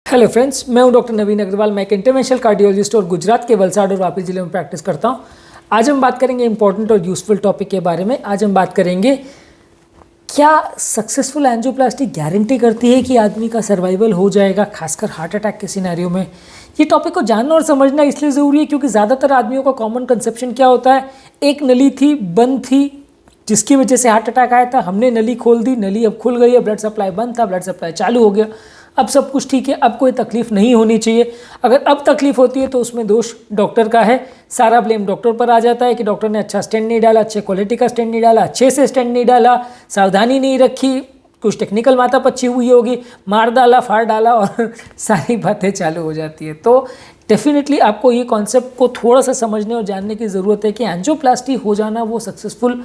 Hello friends, मैं हूं doctor नवीन अग्रवाल। मैं एक इंटरवेंशनल कार्डियोलॉजिस्ट और गुजरात के वलसाड और वापी जिले में प्रैक्टिस करता हूं। आज हम बात करेंगे इंपॉर्टेंट और यूजफुल टॉपिक के बारे में। आज हम बात करेंगे क्या सक्सेसफुल एंजियोप्लास्टी गारंटी करती है कि आदमी का सर्वाइवल हो जाएगा, खासकर हार्ट अटैक के सिनेरियो में। ये टॉपिक को जानना और समझना इसलिए ज़रूरी है क्योंकि ज़्यादातर आदमियों का कॉमन कंसेप्शन क्या होता है, एक नली थी, बंद थी, जिसकी वजह से हार्ट अटैक आया था। हमने नली खोल दी, नली अब खुल गई है, ब्लड सप्लाई बंद था, ब्लड सप्लाई चालू हो गया, अब सब कुछ ठीक है, अब कोई तकलीफ नहीं होनी चाहिए। अगर अब तकलीफ होती है तो उसमें दोष डॉक्टर का है, सारा ब्लेम डॉक्टर पर आ जाता है कि डॉक्टर ने अच्छा स्टेंट नहीं डाला, अच्छे क्वालिटी का स्टेंट नहीं डाला, अच्छे से स्टेंट नहीं डाला, सावधानी नहीं रखी, कुछ टेक्निकल माथा पच्ची हुई होगी, मार डाला, फाड़ डाला और सारी बातें चालू हो जाती है। तो डेफिनेटली आपको ये कॉन्सेप्ट को थोड़ा सा समझने और जानने की ज़रूरत है कि एंजियोप्लास्टी हो जाना वो सक्सेसफुल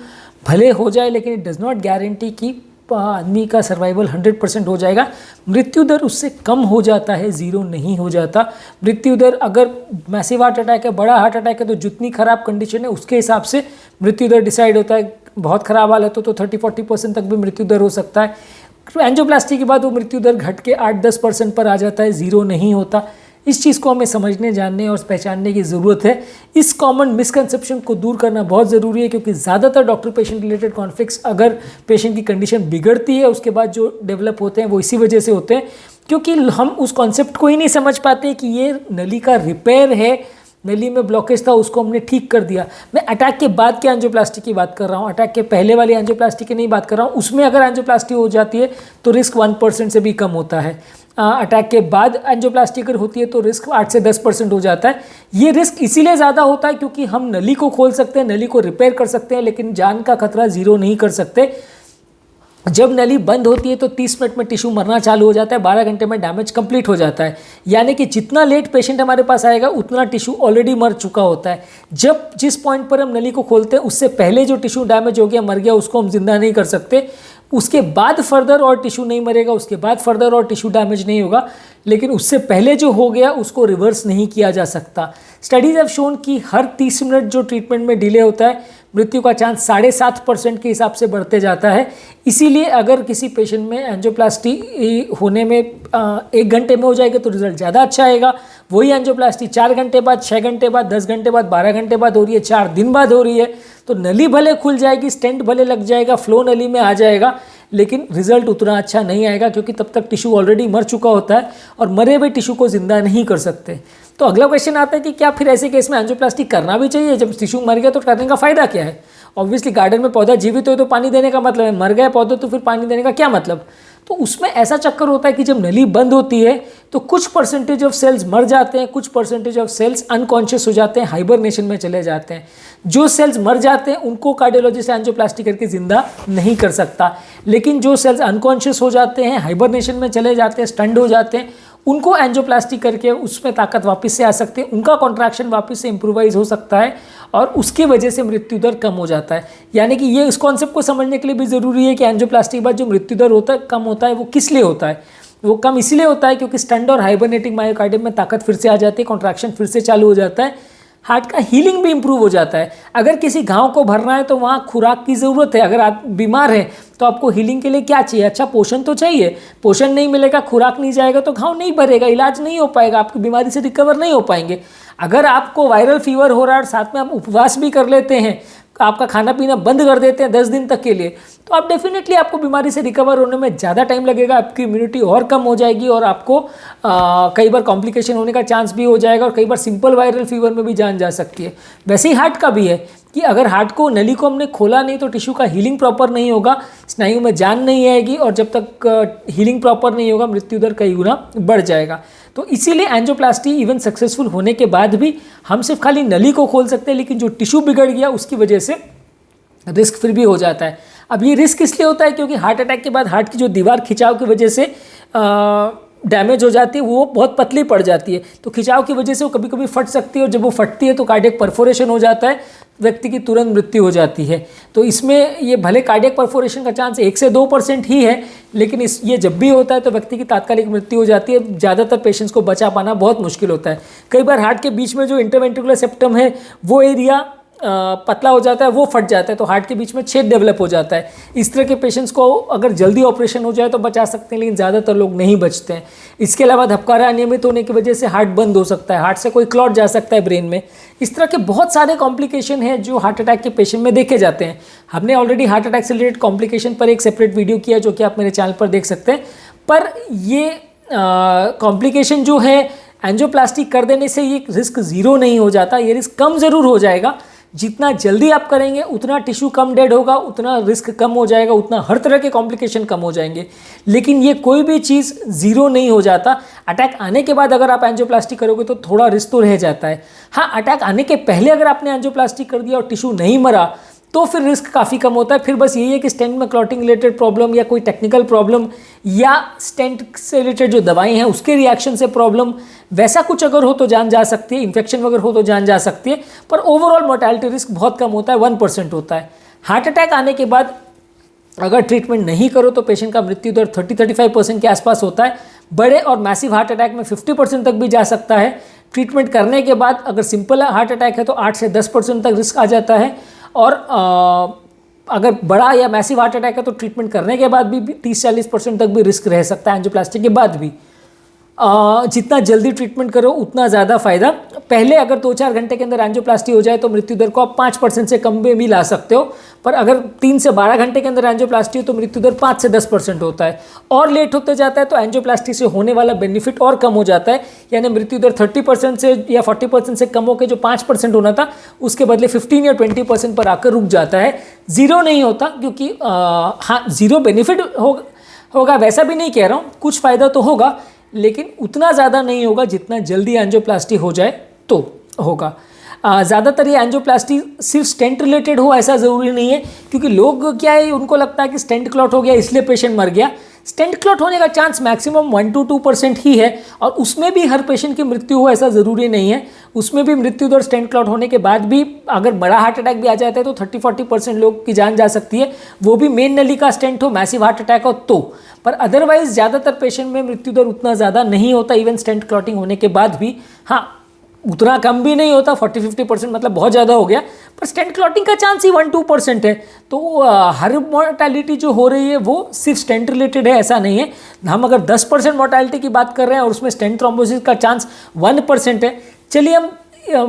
भले हो जाए, लेकिन इट डज़ नॉट गारंटी कि आदमी का सर्वाइवल 100% हो जाएगा। मृत्यु दर उससे कम हो जाता है, ज़ीरो नहीं हो जाता। मृत्यु दर अगर मैसिव हार्ट अटैक है, बड़ा हार्ट अटैक है, तो जितनी ख़राब कंडीशन है उसके हिसाब से मृत्यु दर डिसाइड होता है। बहुत ख़राब हालत हो तो 30-40% तक भी मृत्यु दर हो सकता है। एंजियोप्लास्टी के बाद वो मृत्यु दर घट के 8-10% पर आ जाता है, ज़ीरो नहीं होता। इस चीज़ को हमें समझने, जानने और पहचानने की ज़रूरत है। इस कॉमन मिसकंसेप्शन को दूर करना बहुत ज़रूरी है क्योंकि ज़्यादातर डॉक्टर पेशेंट रिलेटेड कॉन्फ्लिक्ट्स अगर पेशेंट की कंडीशन बिगड़ती है उसके बाद जो डेवलप होते हैं वो इसी वजह से होते हैं क्योंकि हम उस कॉन्सेप्ट को ही नहीं समझ पाते कि ये नली का रिपेयर है, नली में ब्लॉकेज था उसको हमने ठीक कर दिया। मैं अटैक के बाद के एंजियोप्लास्टी की बात कर रहा हूँ, अटैक के पहले वाली एंजियोप्लास्टी की नहीं बात कर रहा हूँ। उसमें अगर एंजियोप्लास्टी हो जाती है तो रिस्क 1% से भी कम होता है। अटैक के बाद एंजियोप्लास्टी अगर होती है तो रिस्क 8 से 10% हो जाता है। ये रिस्क इसीलिए ज़्यादा होता है क्योंकि हम नली को खोल सकते हैं, नली को रिपेयर कर सकते हैं, लेकिन जान का खतरा ज़ीरो नहीं कर सकते। जब नली बंद होती है तो 30 मिनट में टिश्यू मरना चालू हो जाता है, 12 घंटे में डैमेज कंप्लीट हो जाता है। यानी कि जितना लेट पेशेंट हमारे पास आएगा उतना टिश्यू ऑलरेडी मर चुका होता है। जब जिस पॉइंट पर हम नली को खोलते हैं उससे पहले जो टिश्यू डैमेज हो गया, मर गया, उसको हम जिंदा नहीं कर सकते। उसके बाद फर्दर और टिश्यू नहीं मरेगा, उसके बाद फर्दर और टिश्यू डैमेज नहीं होगा, लेकिन उससे पहले जो हो गया उसको रिवर्स नहीं किया जा सकता। स्टडीज़ हैव शोन कि हर 30 मिनट जो ट्रीटमेंट में डिले होता है मृत्यु का चांस 7.5% के हिसाब से बढ़ते जाता है। इसीलिए अगर किसी पेशेंट में एंजियोप्लास्टी होने में 1 घंटे में हो जाएगा तो रिजल्ट ज़्यादा अच्छा आएगा। वही एंजियोप्लास्टी 4 घंटे बाद, 6 घंटे बाद, 10 घंटे बाद, 12 घंटे बाद हो रही है, 4 दिन बाद हो रही है, तो नली भले खुल जाएगी, स्टेंट भले लग जाएगा, फ्लो नली में आ जाएगा, लेकिन रिजल्ट उतना अच्छा नहीं आएगा क्योंकि तब तक टिश्यू ऑलरेडी मर चुका होता है और मरे हुए टिश्यू को जिंदा नहीं कर सकते। तो अगला क्वेश्चन आता है कि क्या फिर ऐसे केस में एंजियोप्लास्टी करना भी चाहिए? जब टिश्यू मर गया तो करने का फ़ायदा क्या है? ऑब्वियसली गार्डन में पौधा जीवित हो तो पानी देने का मतलब है, मर गया पौधा तो फिर पानी देने का क्या मतलब? तो उसमें ऐसा चक्कर होता है कि जब नली बंद होती है तो कुछ परसेंटेज ऑफ सेल्स मर जाते हैं, कुछ परसेंटेज ऑफ सेल्स अनकॉन्शियस हो जाते हैं, हाइबरनेशन में चले जाते हैं। जो सेल्स मर जाते हैं उनको कार्डियोलॉजिस्ट एंजियोप्लास्टी करके जिंदा नहीं कर सकता, लेकिन जो सेल्स अनकॉन्शियस हो जाते हैं, हाइबरनेशन में चले जाते हैं, स्टंड हो जाते हैं, उनको एंजियोप्लास्टी करके उसमें ताकत वापस से आ सकती है, उनका कॉन्ट्रैक्शन वापस से इम्प्रूवाइज हो सकता है और उसकी वजह से मृत्यु दर कम हो जाता है। यानी कि ये इस कॉन्सेप्ट को समझने के लिए भी ज़रूरी है कि एंजियोप्लास्टी के बाद जो मृत्यु दर होता है कम होता है, वो किस लिए होता है? वो कम इसलिए होता है क्योंकि स्टंड और हाइबरनेटिंग मायोकार्डियम में ताकत फिर से आ जाती है, कॉन्ट्रैक्शन फिर से चालू हो जाता है, हार्ट का हीलिंग भी इंप्रूव हो जाता है। अगर किसी घाव को भरना है तो वहाँ खुराक की ज़रूरत है। अगर आप बीमार हैं तो आपको हीलिंग के लिए क्या चाहिए? अच्छा पोषण तो चाहिए। पोषण नहीं मिलेगा, खुराक नहीं जाएगा तो घाव नहीं भरेगा, इलाज नहीं हो पाएगा, आपकी बीमारी से रिकवर नहीं हो पाएंगे। अगर आपको वायरल फीवर हो रहा है और साथ में आप उपवास भी कर लेते हैं, आपका खाना पीना बंद कर देते हैं 10 दिन तक के लिए, तो आप डेफिनेटली आपको बीमारी से रिकवर होने में ज़्यादा टाइम लगेगा, आपकी इम्यूनिटी और कम हो जाएगी और आपको कई बार कॉम्प्लिकेशन होने का चांस भी हो जाएगा और कई बार सिंपल वायरल फीवर में भी जान जा सकती है। वैसे ही हार्ट का भी है कि अगर हार्ट को, नली को हमने खोला नहीं तो टिश्यू का हीलिंग प्रॉपर नहीं होगा, स्नायु में जान नहीं आएगी और जब तक हीलिंग प्रॉपर नहीं होगा मृत्यु दर कई गुना बढ़ जाएगा। तो इसीलिए एंजियोप्लास्टी इवन सक्सेसफुल होने के बाद भी हम सिर्फ खाली नली को खोल सकते हैं, लेकिन जो टिश्यू बिगड़ गया उसकी वजह से रिस्क फिर भी हो जाता है। अब ये रिस्क इसलिए होता है क्योंकि हार्ट अटैक के बाद हार्ट की जो दीवार खिंचाव की वजह से डैमेज हो जाती है, वो बहुत पतली पड़ जाती है, तो खिंचाव की वजह से वो कभी कभी फट सकती है और जब वो फटती है तो कार्डियक परफोरेशन हो जाता है, व्यक्ति की तुरंत मृत्यु हो जाती है। तो इसमें ये भले कार्डियक परफोरेशन का चांस 1 से 2% ही है, लेकिन ये जब भी होता है तो व्यक्ति की तात्कालिक मृत्यु हो जाती है। ज़्यादातर पेशेंट्स को बचा पाना बहुत मुश्किल होता है। कई बार हार्ट के बीच में जो इंटरवेंट्रिकुलर सेप्टम है वो एरिया पतला हो जाता है वो फट जाता है, तो हार्ट के बीच में छेद डेवलप हो जाता है। इस तरह के पेशेंट्स को अगर जल्दी ऑपरेशन हो जाए तो बचा सकते हैं, लेकिन ज़्यादातर लोग नहीं बचते हैं। इसके अलावा धबकारा अनियमित होने की वजह से हार्ट बंद हो सकता है, हार्ट से कोई क्लॉट जा सकता है ब्रेन में। इस तरह के बहुत सारे कॉम्प्लिकेशन हैं जो हार्ट अटैक के पेशेंट में देखे जाते हैं। हमने ऑलरेडी हार्ट अटैक से रिलेटेड कॉम्प्लिकेशन पर एक सेपरेट वीडियो किया जो कि आप मेरे चैनल पर देख सकते हैं। पर ये कॉम्प्लिकेशन जो है एंजियोप्लास्टी कर देने से ये रिस्क ज़ीरो नहीं हो जाता, ये रिस्क कम ज़रूर हो जाएगा। जितना जल्दी आप करेंगे उतना टिश्यू कम डेड होगा, उतना रिस्क कम हो जाएगा, उतना हर तरह के कॉम्प्लिकेशन कम हो जाएंगे। लेकिन ये कोई भी चीज़ ज़ीरो नहीं हो जाता। अटैक आने के बाद अगर आप एंजियोप्लास्टी करोगे तो थोड़ा रिस्क तो रह जाता है। हाँ, अटैक आने के पहले अगर आपने एंजियोप्लास्टी कर दिया और टिश्यू नहीं मरा तो फिर रिस्क काफ़ी कम होता है। फिर बस यही है कि स्टेंट में क्लॉटिंग रिलेटेड प्रॉब्लम या कोई टेक्निकल प्रॉब्लम या स्टेंट से रिलेटेड जो दवाई हैं उसके रिएक्शन से प्रॉब्लम, वैसा कुछ अगर हो तो जान जा सकती है, इन्फेक्शन वगैरह हो तो जान जा सकती है। पर ओवरऑल मोर्टेलिटी रिस्क बहुत कम होता है, 1% होता है। हार्ट अटैक आने के बाद अगर ट्रीटमेंट नहीं करो तो पेशेंट का मृत्यु दर 30-35% के आसपास होता है। बड़े और मैसिव हार्ट अटैक में 50% तक भी जा सकता है। ट्रीटमेंट करने के बाद अगर सिंपल हार्ट अटैक है तो 8 से 10% तक रिस्क आ जाता है। और अगर बड़ा या मैसिव हार्ट अटैक है तो ट्रीटमेंट करने के बाद भी 30-40% तक भी रिस्क रह सकता है एंजियोप्लास्टी के बाद भी। जितना जल्दी ट्रीटमेंट करो उतना ज़्यादा फायदा। पहले अगर 2-4 घंटे के अंदर एंजियोप्लास्टी हो जाए तो मृत्यु दर को आप 5% से कम में भी ला सकते हो। पर अगर 3 से 12 घंटे के अंदर एंजियोप्लास्टी हो तो मृत्यु दर 5 से 10% होता है। और लेट होते जाता है तो एंजियोप्लास्टी से होने वाला बेनिफिट और कम हो जाता है, यानी मृत्यु दर 30% से या 40% से कम होकर जो 5% होना था उसके बदले 15 या 20% पर आकर रुक जाता है। ज़ीरो नहीं होता, क्योंकि हाँ ज़ीरो बेनिफिट होगा वैसा भी नहीं कह रहा हूँ, कुछ फ़ायदा तो होगा लेकिन उतना ज़्यादा नहीं होगा जितना जल्दी एंजियोप्लास्टी हो जाए तो होगा। ज़्यादातर ये एंजियोप्लास्टी सिर्फ स्टेंट रिलेटेड हो ऐसा ज़रूरी नहीं है, क्योंकि लोग क्या है उनको लगता है कि स्टेंट क्लॉट हो गया इसलिए पेशेंट मर गया। स्टेंट क्लॉट होने का चांस मैक्सिमम 1-2% ही है, और उसमें भी हर पेशेंट की मृत्यु हो ऐसा ज़रूरी नहीं है। उसमें भी मृत्यु दर स्टेंट क्लॉट होने के बाद भी अगर बड़ा हार्ट अटैक भी आ जाता है तो 30-40% लोग की जान जा सकती है, वो भी मेन नली का स्टेंट हो, मैसिव हार्ट अटैक हो तो। पर अदरवाइज ज़्यादातर पेशेंट में मृत्यु दर उतना ज़्यादा नहीं होता, इवन स्टेंट क्लॉटिंग होने के बाद भी। हाँ, उतना कम भी नहीं होता, 40-50% मतलब बहुत ज़्यादा हो गया, पर स्टेंट क्लॉटिंग का चांस ही 1-2% है। तो हर मोर्टेलिटी जो हो रही है वो सिर्फ स्टेंट रिलेटेड है ऐसा नहीं है। हम अगर 10% मोर्टेलिटी की बात कर रहे हैं और उसमें स्टेंट थ्रोम्बोसिस का चांस 1% है, चलिए हम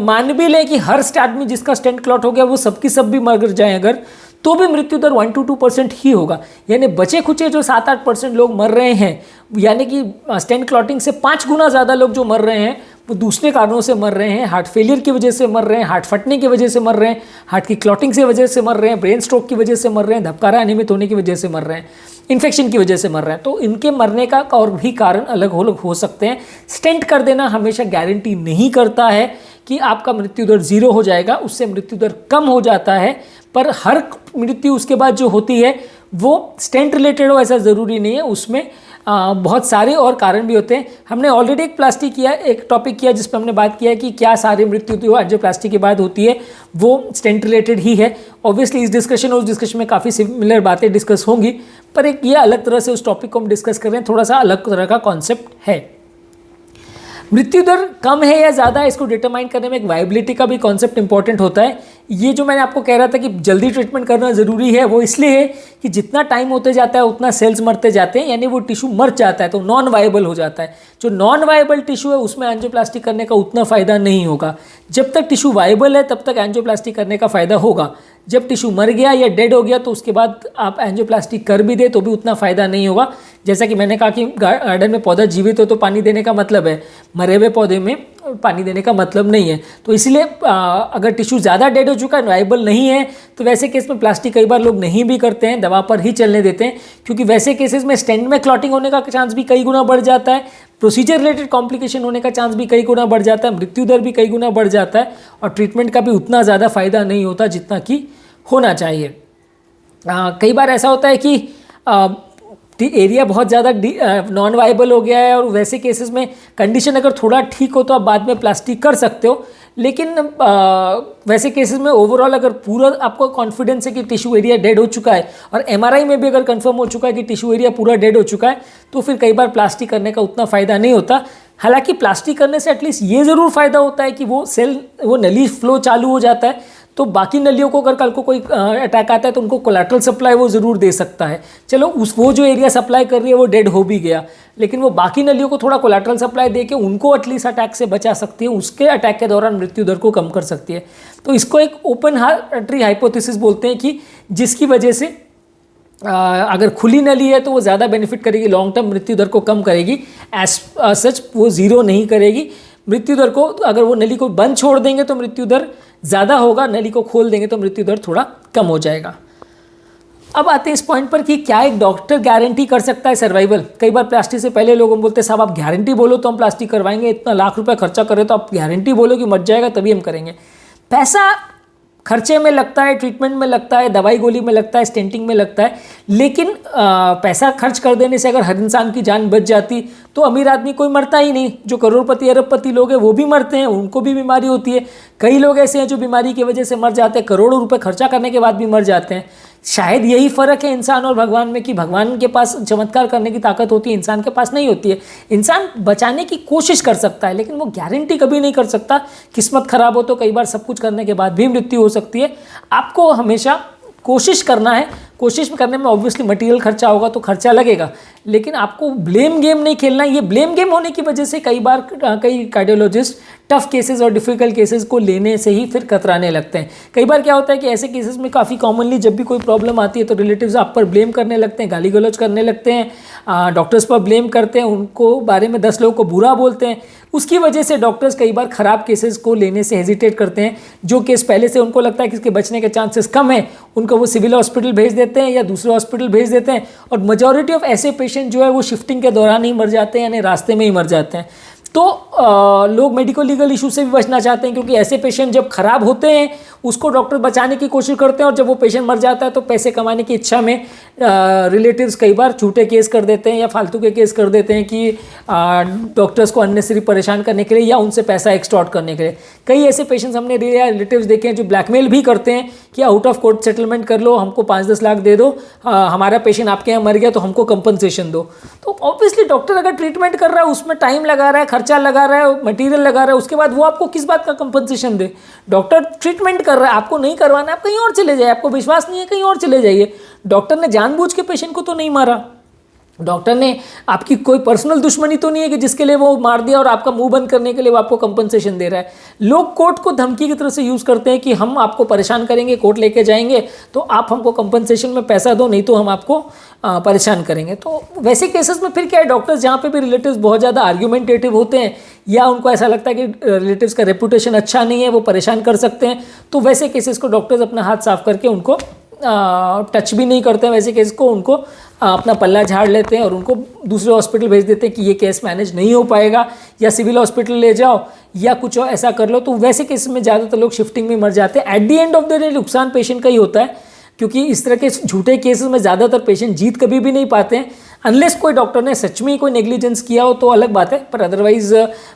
मान भी लें कि हर आदमी जिसका स्टेंट क्लॉट हो गया वो सबकी सब भी मर जाए अगर, तो भी मृत्यु दर 1-2% ही होगा। यानी बचे खुचे जो 7-8% लोग मर रहे हैं, यानी कि स्टेंट क्लॉटिंग से 5 गुना ज़्यादा लोग जो मर रहे हैं वो दूसरे कारणों से मर रहे हैं। हार्ट फेलियर की वजह से मर रहे हैं, हार्ट फटने की वजह से मर रहे हैं, हार्ट की क्लॉटिंग की वजह से मर रहे हैं, ब्रेन स्ट्रोक की वजह से मर रहे हैं, धबकारा अनियमित होने की वजह से मर रहे हैं, इन्फेक्शन की वजह से मर रहे हैं। तो इनके मरने का और भी कारण अलग हो सकते हैं। स्टेंट कर देना हमेशा गारंटी नहीं करता है कि आपका मृत्यु दर 0 हो जाएगा, उससे मृत्यु दर कम हो जाता है। पर हर मृत्यु उसके बाद जो होती है वो स्टेंट रिलेटेड हो ऐसा ज़रूरी नहीं है, उसमें बहुत सारे और कारण भी होते हैं। हमने ऑलरेडी एक टॉपिक किया जिस पर हमने बात किया कि क्या सारी मृत्यु जो एंजियोप्लास्टी के बाद होती है वो स्टेंट रिलेटेड ही है। ऑब्वियसली इस डिस्कशन और उस डिस्कशन में काफ़ी सिमिलर बातें डिस्कस होंगी, पर एक ये अलग तरह से उस टॉपिक को हम डिस्कस कर रहे हैं, थोड़ा सा अलग तरह का कॉन्सेप्ट है। मृत्यु दर कम है या ज़्यादा, इसको डिटरमाइन करने में एक वायबिलिटी का भी कॉन्सेप्ट इंपॉर्टेंट होता है। ये जो मैंने आपको कह रहा था कि जल्दी ट्रीटमेंट करना ज़रूरी है, वो इसलिए है कि जितना टाइम होते जाता है उतना सेल्स मरते जाते हैं, यानी वो टिश्यू मर जाता है तो नॉन वायबल हो जाता है। जो नॉन वायबल टिश्यू है उसमें एंजियोप्लास्टी करने का उतना फ़ायदा नहीं होगा। जब तक टिश्यू वायबल है तब तक एंजियोप्लास्टी करने का फ़ायदा होगा। जब टिश्यू मर गया या डेड हो गया तो उसके बाद आप एंजियोप्लास्टी कर भी दे तो भी उतना फ़ायदा नहीं होगा। जैसा कि मैंने कहा कि गार्डन में पौधा जीवित हो तो पानी देने का मतलब है, मरे हुए पौधे में पानी देने का मतलब नहीं है। तो इसलिए अगर टिश्यू ज़्यादा डेड हो चुका है, वायबल नहीं है, तो वैसे केस में प्लास्टिक कई बार लोग नहीं भी करते हैं, दवा पर ही चलने देते हैं, क्योंकि वैसे केसेस में स्टेंट में क्लॉटिंग होने का चांस भी कई गुना बढ़ जाता है, प्रोसीजर रिलेटेड कॉम्प्लिकेशन होने का चांस भी कई गुना बढ़ जाता है, मृत्यु दर भी कई गुना बढ़ जाता है, और ट्रीटमेंट का भी उतना ज़्यादा फायदा नहीं होता जितना कि होना चाहिए। कई बार ऐसा होता है कि एरिया बहुत ज़्यादा नॉन वायबल हो गया है और वैसे केसेस में कंडीशन अगर थोड़ा ठीक हो तो आप बाद में प्लास्टिक कर सकते हो, लेकिन वैसे केसेस में ओवरऑल अगर पूरा आपको कॉन्फिडेंस है कि टिश्यू एरिया डेड हो चुका है और एमआरआई में भी अगर कंफर्म हो चुका है कि टिश्यू एरिया पूरा डेड हो चुका है, तो फिर कई बार प्लास्टिक करने का उतना फ़ायदा नहीं होता। हालांकि प्लास्टिक करने से एटलीस्ट ये ज़रूर फ़ायदा होता है कि वो नली फ्लो चालू हो जाता है, तो बाकी नलियों को अगर कल को कोई अटैक आता है तो उनको कोलैटरल सप्लाई वो ज़रूर दे सकता है। चलो वो जो एरिया सप्लाई कर रही है वो डेड हो भी गया, लेकिन वो बाकी नलियों को थोड़ा कोलैटरल सप्लाई दे के उनको एटलीस्ट अटैक से बचा सकती है, उसके अटैक के दौरान मृत्यु दर को कम कर सकती है। तो इसको एक ओपन आर्टरी हाइपोथेसिस बोलते हैं कि जिसकी वजह से अगर खुली नली है तो वो ज़्यादा बेनिफिट करेगी, लॉन्ग टर्म मृत्यु दर को कम करेगी, एज सच वो ज़ीरो नहीं करेगी मृत्यु दर को। अगर वो नली को बंद छोड़ देंगे तो मृत्यु दर ज़्यादा होगा, नली को खोल देंगे तो मृत्यु दर थोड़ा कम हो जाएगा। अब आते हैं इस पॉइंट पर कि क्या एक डॉक्टर गारंटी कर सकता है सर्वाइवल। कई बार प्लास्टिक से पहले लोग बोलते हैं साहब आप गारंटी बोलो तो हम प्लास्टिक करवाएंगे, इतना लाख रुपए खर्चा करें तो आप गारंटी बोलो कि मर जाएगा तभी हम करेंगे। पैसा खर्चे में लगता है, ट्रीटमेंट में लगता है, दवाई गोली में लगता है, स्टेंटिंग में लगता है, लेकिन पैसा खर्च कर देने से अगर हर इंसान की जान बच जाती तो अमीर आदमी कोई मरता ही नहीं। जो करोड़पति अरबपति लोग हैं वो भी मरते हैं, उनको भी बीमारी होती है। कई लोग ऐसे हैं जो बीमारी की वजह से मर जाते हैं, करोड़ों रुपए खर्चा करने के बाद भी मर जाते हैं। शायद यही फ़र्क है इंसान और भगवान में कि भगवान के पास चमत्कार करने की ताकत होती है, इंसान के पास नहीं होती है। इंसान बचाने की कोशिश कर सकता है लेकिन वो गारंटी कभी नहीं कर सकता। किस्मत खराब हो तो कई बार सब कुछ करने के बाद भी मृत्यु हो सकती है। आपको हमेशा कोशिश करना है, कोशिश करने में ऑब्वियसली मटेरियल खर्चा होगा तो खर्चा लगेगा, लेकिन आपको ब्लेम गेम नहीं खेलना है। ये ब्लेम गेम होने की वजह से कई बार कई कार्डियोलॉजिस्ट टफ केसेस और डिफ़िकल्ट केसेस को लेने से ही फिर कतराने लगते हैं। कई बार क्या होता है कि ऐसे केसेस में काफ़ी कॉमनली जब भी कोई प्रॉब्लम आती है तो रिलेटिव्स आप पर ब्लेम करने लगते हैं, गाली गलौज करने लगते हैं, डॉक्टर्स पर ब्लेम करते हैं, उनको बारे में 10 लोगों को बुरा बोलते हैं। उसकी वजह से डॉक्टर्स कई बार ख़राब केसेस को लेने से हेजिटेट करते हैं। जो केस पहले से उनको लगता है कि इसके बचने के चांसेस कम है, उनको वो सिविल हॉस्पिटल भेज देते हैं या दूसरे हॉस्पिटल भेज देते हैं। और मेजॉरिटी ऑफ ऐसे पेशेंट जो है वो शिफ्टिंग के दौरान ही मर जाते हैं, यानी रास्ते में ही मर जाते हैं। तो लोग मेडिको लीगल इशू से भी बचना चाहते हैं, क्योंकि ऐसे पेशेंट जब खराब होते हैं उसको डॉक्टर बचाने की कोशिश करते हैं, और जब वो पेशेंट मर जाता है तो पैसे कमाने की इच्छा में रिलेटिव्स कई बार झूठे केस कर देते हैं या फालतू के केस कर देते हैं कि डॉक्टर्स को अननेसेसरी परेशान करने के लिए या उनसे पैसा एक्सटॉर्ट करने के लिए। कई ऐसे पेशेंट्स हमने रिलेटिव्स देखे हैं जो ब्लैकमेल भी करते हैं कि आउट ऑफ कोर्ट सेटलमेंट कर लो, हमको 5-10 लाख दे दो, हमारा पेशेंट आपके यहाँ मर गया तो हमको कंपनसेशन दो। तो ऑब्वियसली डॉक्टर अगर ट्रीटमेंट कर रहा है उसमें टाइम लगा रहा है, खर्चा लगा रहा है, मटेरियल लगा रहा है, उसके बाद वो आपको किस बात का कंपनसेशन दे। डॉक्टर ट्रीटमेंट कर रहा है, आपको नहीं करवाना है, आप कहीं और चले जाइए, आपको विश्वास नहीं है कहीं और चले जाइए। डॉक्टर ने जानबूझ के पेशेंट को तो नहीं मारा, डॉक्टर ने आपकी कोई पर्सनल दुश्मनी तो नहीं है कि जिसके लिए वो मार दिया और आपका मुंह बंद करने के लिए वो आपको कंपनसेशन दे रहा है। लोग कोर्ट को धमकी की तरह से यूज़ करते हैं कि हम आपको परेशान करेंगे, कोर्ट लेके जाएंगे तो आप हमको कंपनसेशन में पैसा दो, नहीं तो हम आपको परेशान करेंगे। तो वैसे केसेस में फिर क्या है, डॉक्टर्स जहाँ पे भी रिलेटिव्स बहुत ज़्यादा आर्ग्यूमेंटेटिव होते हैं या उनको ऐसा लगता है कि रिलेटिव्स का रेपुटेशन अच्छा नहीं है, वो परेशान कर सकते हैं, तो वैसे केसेस को डॉक्टर्स अपना हाथ साफ करके उनको टच भी नहीं करते हैं। वैसे केस को उनको अपना पल्ला झाड़ लेते हैं और उनको दूसरे हॉस्पिटल भेज देते हैं कि ये केस मैनेज नहीं हो पाएगा, या सिविल हॉस्पिटल ले जाओ या कुछ और ऐसा कर लो। तो वैसे केस में ज़्यादातर लोग शिफ्टिंग में मर जाते हैं। At the end of the day नुकसान पेशेंट का ही होता है, क्योंकि इस तरह के झूठे केसेस में ज़्यादातर पेशेंट जीत कभी भी नहीं पाते हैं, अनलेस कोई डॉक्टर ने सच में कोई नेग्लिजेंस किया हो तो अलग बात है। पर otherwise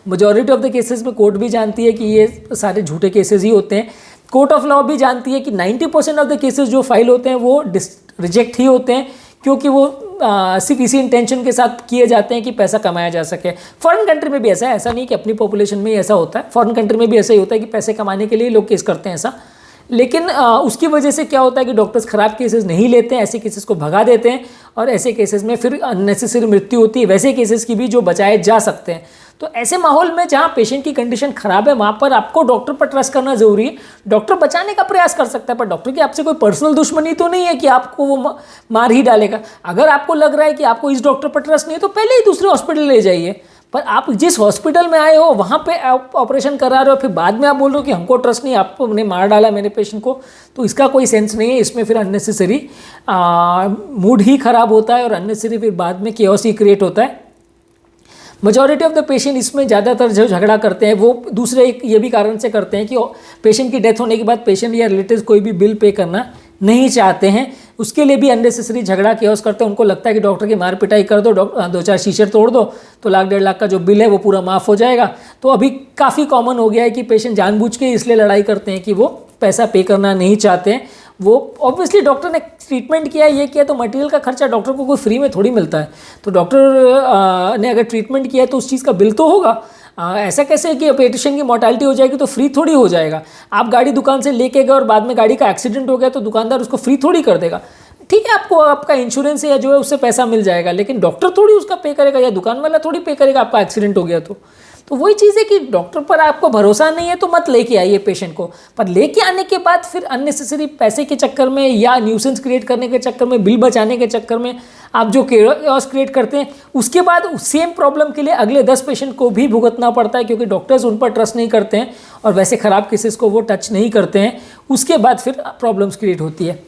majority of the cases में कोर्ट भी जानती है कि ये सारे झूठे केसेस ही होते हैं। कोर्ट ऑफ लॉ भी जानती है कि 90% ऑफ द केसेस जो फाइल होते हैं वो रिजेक्ट ही होते हैं, क्योंकि वो सिर्फ इसी इंटेंशन के साथ किए जाते हैं कि पैसा कमाया जा सके। फॉरेन कंट्री में भी ऐसा है, ऐसा नहीं कि अपनी पॉपुलेशन में ही ऐसा होता है, फॉरेन कंट्री में भी ऐसा ही होता है कि पैसे कमाने के लिए लोग केस करते हैं ऐसा। लेकिन उसकी वजह से क्या होता है कि डॉक्टर्स ख़राब केसेस नहीं लेते हैं, ऐसे केसेस को भगा देते हैं और ऐसे केसेस में फिर अननेसेसरी मृत्यु होती है, वैसे केसेस की भी जो बचाए जा सकते हैं। तो ऐसे माहौल में जहाँ पेशेंट की कंडीशन खराब है वहाँ पर आपको डॉक्टर पर ट्रस्ट करना ज़रूरी है। डॉक्टर बचाने का प्रयास कर सकता है, पर डॉक्टर की आपसे कोई पर्सनल दुश्मनी तो नहीं है कि आपको वो मार ही डालेगा। अगर आपको लग रहा है कि आपको इस डॉक्टर पर ट्रस्ट नहीं है तो पहले ही दूसरे हॉस्पिटल ले जाइए। पर आप जिस हॉस्पिटल में आए हो वहाँ पे आप ऑपरेशन करा रहे हो, फिर बाद में आप बोल रहे हो कि हमको ट्रस्ट नहीं, आपने मार डाला मेरे पेशेंट को, तो इसका कोई सेंस नहीं है। इसमें फिर अननेसेसरी मूड ही ख़राब होता है और अननेसेसरी फिर बाद में केओस ही क्रिएट होता है। मेजॉरिटी ऑफ द पेशेंट इसमें ज़्यादातर जो झगड़ा करते हैं वो दूसरे एक ये भी कारण से करते हैं कि पेशेंट की डेथ होने के बाद पेशेंट या रिलेटिव्स कोई भी बिल पे करना नहीं चाहते हैं, उसके लिए भी अननेसेसरी झगड़ा केओस करते हैं। उनको लगता है कि डॉक्टर की मार पिटाई कर दो, 2-4 शीशे तोड़ दो तो लाख-1.5 लाख का जो बिल है वो पूरा माफ़ हो जाएगा। तो अभी काफ़ी कॉमन हो गया है कि पेशेंट जानबूझ के इसलिए लड़ाई करते हैं कि वो पैसा पे करना नहीं चाहते हैं। वो ऑब्वियसली डॉक्टर ने ट्रीटमेंट किया, ये किया, तो मटेरियल का खर्चा डॉक्टर को कोई फ्री में थोड़ी मिलता है। तो डॉक्टर ने अगर ट्रीटमेंट किया है तो उस चीज़ का बिल तो होगा। ऐसा कैसे है कि पेशेंट की मोर्टेलिटी हो जाएगी तो फ्री थोड़ी हो जाएगा। आप गाड़ी दुकान से लेके गए और बाद में गाड़ी का एक्सीडेंट हो गया तो दुकानदार उसको फ्री थोड़ी कर देगा। ठीक है, आपको आपका इंश्योरेंस या जो है उससे पैसा मिल जाएगा, लेकिन डॉक्टर थोड़ी उसका पे करेगा या दुकान वाला थोड़ी पे करेगा आपका एक्सीडेंट हो गया तो वही चीज़ है कि डॉक्टर पर आपको भरोसा नहीं है तो मत लेके आइए पेशेंट को। पर लेके आने के बाद फिर अननेसेसरी पैसे के चक्कर में या न्यूसेंस क्रिएट करने के चक्कर में, बिल बचाने के चक्कर में आप जो केओस क्रिएट करते हैं, उसके बाद सेम प्रॉब्लम के लिए अगले 10 पेशेंट को भी भुगतना पड़ता है, क्योंकि डॉक्टर्स उन पर ट्रस्ट नहीं करते हैं और वैसे ख़राब केसेस को वो टच नहीं करते हैं। उसके बाद फिर प्रॉब्लम्स क्रिएट होती है।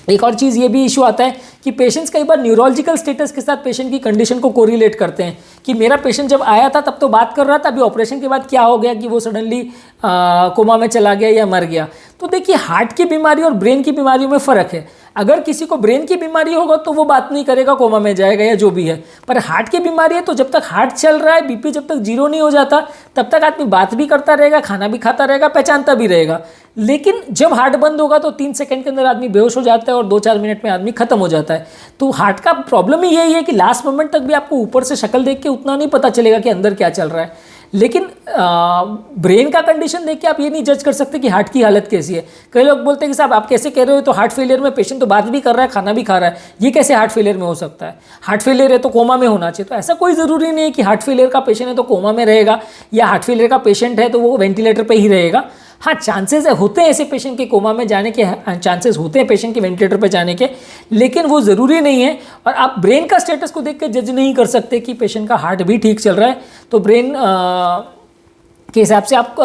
एक और चीज़ ये भी इशू आता है कि पेशेंट्स कई बार न्यूरोलॉजिकल स्टेटस के साथ पेशेंट की कंडीशन को कोरिलेट करते हैं कि मेरा पेशेंट जब आया था तब तो बात कर रहा था, अभी ऑपरेशन के बाद क्या हो गया कि वो सडनली कोमा में चला गया या मर गया। तो देखिए, हार्ट की बीमारी और ब्रेन की बीमारियों में फ़र्क है। अगर किसी को ब्रेन की बीमारी होगा तो वो बात नहीं करेगा, कोमा में जाएगा या जो भी है। पर हार्ट की बीमारी है तो जब तक हार्ट चल रहा है, बीपी जब तक जीरो नहीं हो जाता, तब तक आदमी बात भी करता रहेगा, खाना भी खाता रहेगा, पहचानता भी रहेगा। लेकिन जब हार्ट बंद होगा तो 3 सेकंड के अंदर आदमी बेहोश हो जाता है और 2-4 मिनट में आदमी खत्म हो जाता है। तो हार्ट का प्रॉब्लम ही यही है कि लास्ट मोमेंट तक भी आपको ऊपर से शक्ल देख के उतना नहीं पता चलेगा कि अंदर क्या चल रहा है। लेकिन ब्रेन का कंडीशन देख के आप ये नहीं जज कर सकते कि हार्ट की हालत कैसी है। कई लोग बोलते हैं कि साहब आप कैसे कह रहे हो, तो हार्ट फेलियर में पेशेंट तो बात भी कर रहा है, खाना भी खा रहा है, ये कैसे हार्ट फेलियर में हो सकता है? हार्ट फेलियर है तो कोमा में होना चाहिए। तो ऐसा कोई ज़रूरी नहीं है कि हार्ट फेलियर का पेशेंट है तो कोमा में रहेगा, या हार्ट फेलियर का पेशेंट है तो वो वेंटिलेटर पर ही रहेगा। हाँ, चांसेस होते हैं ऐसे पेशेंट के कोमा में जाने के, चांसेस होते हैं पेशेंट के वेंटिलेटर पर जाने के, लेकिन वो ज़रूरी नहीं है। और आप ब्रेन का स्टेटस को देख के जज नहीं कर सकते कि पेशेंट का हार्ट भी ठीक चल रहा है। तो ब्रेन के हिसाब से आप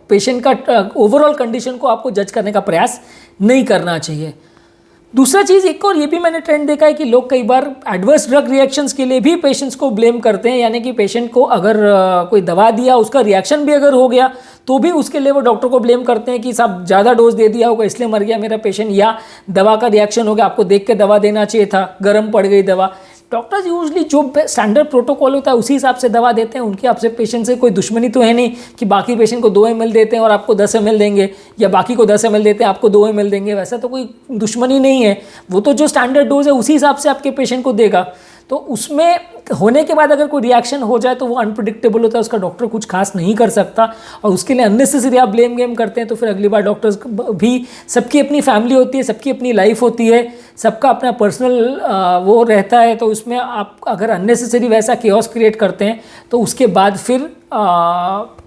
पेशेंट का ओवरऑल कंडीशन को आपको जज करने का प्रयास नहीं करना चाहिए। दूसरा चीज़ एक और ये भी मैंने ट्रेंड देखा है कि लोग कई बार एडवर्स ड्रग रिएक्शंस के लिए भी पेशेंट्स को ब्लेम करते हैं। यानी कि पेशेंट को अगर कोई दवा दिया, उसका रिएक्शन भी अगर हो गया तो भी उसके लिए वो डॉक्टर को ब्लेम करते हैं कि साहब ज़्यादा डोज दे दिया होगा इसलिए मर गया मेरा पेशेंट, या दवा का रिएक्शन हो गया, आपको देख के दवा देना चाहिए था, गर्म पड़ गई दवा। डॉक्टर्स यूजली जो स्टैंडर्ड प्रोटोकॉल होता है उसी हिसाब से दवा देते हैं। उनके आपसे पेशेंट से कोई दुश्मनी तो है नहीं कि बाकी पेशेंट को 2 ml देते हैं और आपको 10 ml देंगे, या बाकी को 10 ml देते हैं आपको 2 ml देंगे। वैसा तो कोई दुश्मनी नहीं है। वो तो जो स्टैंडर्ड डोज है उसी हिसाब से आपके पेशेंट को देगा। तो उसमें होने के बाद अगर कोई रिएक्शन हो जाए तो वो अनप्रिडिक्टेबल होता है, उसका डॉक्टर कुछ खास नहीं कर सकता, और उसके लिए अननेसेसरी आप ब्लेम गेम करते हैं तो फिर अगली बार डॉक्टर्स भी, सबकी अपनी फैमिली होती है, सबकी अपनी लाइफ होती है, सबका अपना पर्सनल वो रहता है। तो उसमें आप अगर अननेसेसरी वैसा केओस क्रिएट करते हैं तो उसके बाद फिर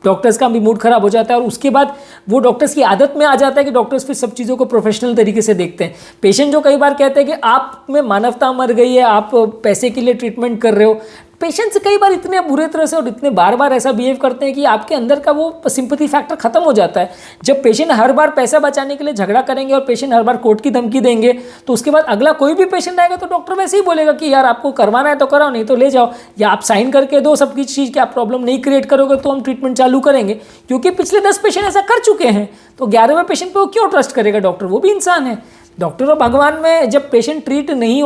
डॉक्टर्स का भी मूड खराब हो जाता है, और उसके बाद वो डॉक्टर्स की आदत में आ जाता है कि डॉक्टर्स फिर सब चीज़ों को प्रोफेशनल तरीके से देखते हैं। पेशेंट जो कई बार कहते हैं कि आप में मानवता मर गई है, आप पैसे के लिए ट्रीटमेंट कर रहे हो, पेशेंट्स कई बार इतने बुरे तरह से और इतने बार बार ऐसा बिहेव करते हैं कि आपके अंदर का वो सिंपैथी फैक्टर खत्म हो जाता है। जब पेशेंट हर बार पैसा बचाने के लिए झगड़ा करेंगे और पेशेंट हर बार कोर्ट की धमकी देंगे, तो उसके बाद अगला कोई भी पेशेंट आएगा तो डॉक्टर वैसे ही बोलेगा कि यार आपको करवाना है तो कराओ, नहीं तो ले जाओ, या आप साइन करके दो सबकी चीज़ की, आप प्रॉब्लम नहीं क्रिएट करोगे तो हम ट्रीटमेंट चालू करेंगे। क्योंकि पिछले 10 पेशेंट ऐसा कर चुके हैं, तो 11वें पेशेंट पर वो क्यों ट्रस्ट करेगा डॉक्टर? वो भी इंसान है। डॉक्टर और भगवान में जब पेशेंट ठीक नहीं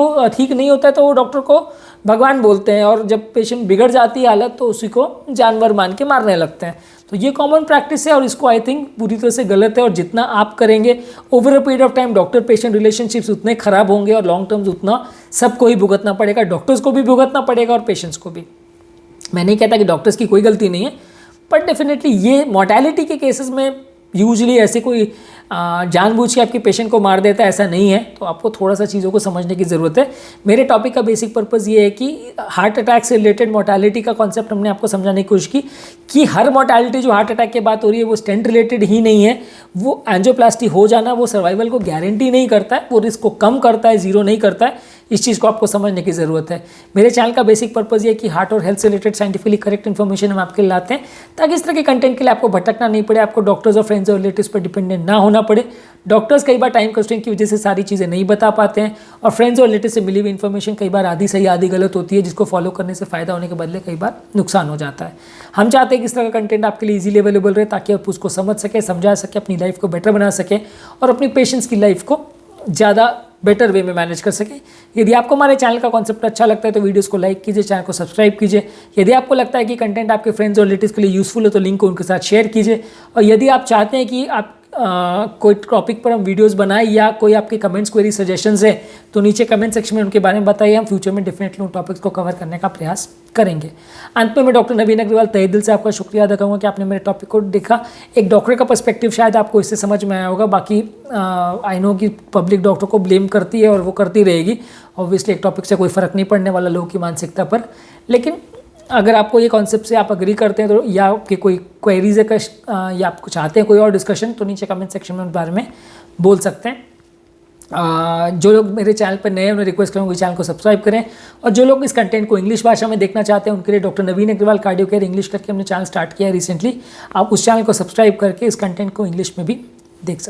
होता है तो वो डॉक्टर को भगवान बोलते हैं, और जब पेशेंट बिगड़ जाती है हालत तो उसी को जानवर मान के मारने लगते हैं। तो ये कॉमन प्रैक्टिस है और इसको आई थिंक पूरी तरह से गलत है। और जितना आप करेंगे over a period of time doctor patient relationships उतने खराब होंगे, और लॉन्ग टर्म्स उतना सबको ही भुगतना पड़ेगा, डॉक्टर्स को भी भुगतना पड़ेगा और पेशेंट्स को भी। मैं नहीं कहता कि डॉक्टर्स की कोई गलती नहीं है, बट डेफिनेटली ये मोर्टेलिटी के केसेस में यूजुअली ऐसे कोई जानबूझ के आपके पेशेंट को मार देता है, ऐसा नहीं है। तो आपको थोड़ा सा चीज़ों को समझने की ज़रूरत है। मेरे टॉपिक का बेसिक पर्पज़ ये है कि हार्ट अटैक से रिलेटेड मोर्टेलिटी का कॉन्सेप्ट हमने आपको समझाने की कोशिश की कि हर मोर्टेलिटी जो हार्ट अटैक की बात हो रही है वो स्टेंट रिलेटेड ही नहीं है। वो एंजियोप्लास्टी हो जाना वो सर्वाइवल को गारंटी नहीं करता है, वो रिस्क को कम करता है, जीरो नहीं करता है। इस चीज़ को आपको समझने की ज़रूरत है। मेरे चैनल का बेसिक पर्पज़ ये है कि हार्ट और हेल्थ से रिलेटेड साइंटिफिकली करेक्ट इन्फॉर्मेशन हम आपके लिए लाते हैं, ताकि इस तरह के कंटेंट के लिए आपको भटकना नहीं पड़े, आपको डॉक्टर्स और फ्रेंड्स और रिलेटिव्स पर डिपेंडेंट ना होना पड़े। डॉक्टर्स कई बार टाइम कंस्ट्रेंट की वजह से सारी चीज़ें नहीं बता पाते हैं, और फ्रेंड्स और रिलेटिव से मिली हुई इन्फॉर्मेशन कई बार आधी सही आधी गलत होती है, जिसको फॉलो करने से फ़ायदा होने के बदले कई बार नुकसान हो जाता है। हम चाहते हैं कि इस तरह का कंटेंट आपके लिए इजीली अवेलेबल रहे, ताकि आप उसको समझ सकें, समझा सकें, अपनी लाइफ को बेटर बना सकें और अपनी पेशेंट्स की लाइफ को ज़्यादा बेटर वे में मैनेज कर सके। यदि आपको हमारे चैनल का कॉन्सेप्ट अच्छा लगता है तो वीडियोस को लाइक कीजिए, चैनल को सब्सक्राइब कीजिए। यदि आपको लगता है कि कंटेंट आपके फ्रेंड्स और रिलेटिव्स के लिए यूजफुल हो तो लिंक को उनके साथ शेयर कीजिए। और यदि आप चाहते हैं कि आप कोई टॉपिक पर हम वीडियोस बनाएं या कोई आपके कमेंट्स क्वेरी सजेशंस है तो नीचे कमेंट सेक्शन में उनके बारे में बताइए। हम फ्यूचर में डेफिनेटली उन टॉपिक्स को कवर करने का प्रयास करेंगे। अंत में मैं डॉक्टर नवीन अग्रवाल तहे दिल से आपका शुक्रिया अदा करूँगा कि आपने मेरे टॉपिक को देखा। एक डॉक्टर का पर्सपेक्टिव शायद आपको इससे समझ में आया होगा। बाकी आई नो कि पब्लिक डॉक्टर को ब्लेम करती है और वो करती रहेगी। ऑब्वियसली एक टॉपिक से कोई फ़र्क नहीं पड़ने वाला लोगों की मानसिकता पर, लेकिन अगर आपको ये कॉन्सेप्ट से आप अग्री करते हैं तो या आपके कोई क्वेरीज है या आप चाहते हैं कोई और डिस्कशन तो नीचे कमेंट सेक्शन में उस बारे में बोल सकते हैं। जो लोग मेरे चैनल पर नए हैं उन्हें रिक्वेस्ट करूँगा कि चैनल को सब्सक्राइब करें, और जो लोग इस कंटेंट को इंग्लिश भाषा में देखना चाहते हैं उनके लिए डॉक्टर नवीन अग्रवाल कार्डियो केयर इंग्लिश करके हमने चैनल स्टार्ट किया है रिसेंटली। आप उस चैनल को सब्सक्राइब करके इस कंटेंट को इंग्लिश में भी देख सकते हैं।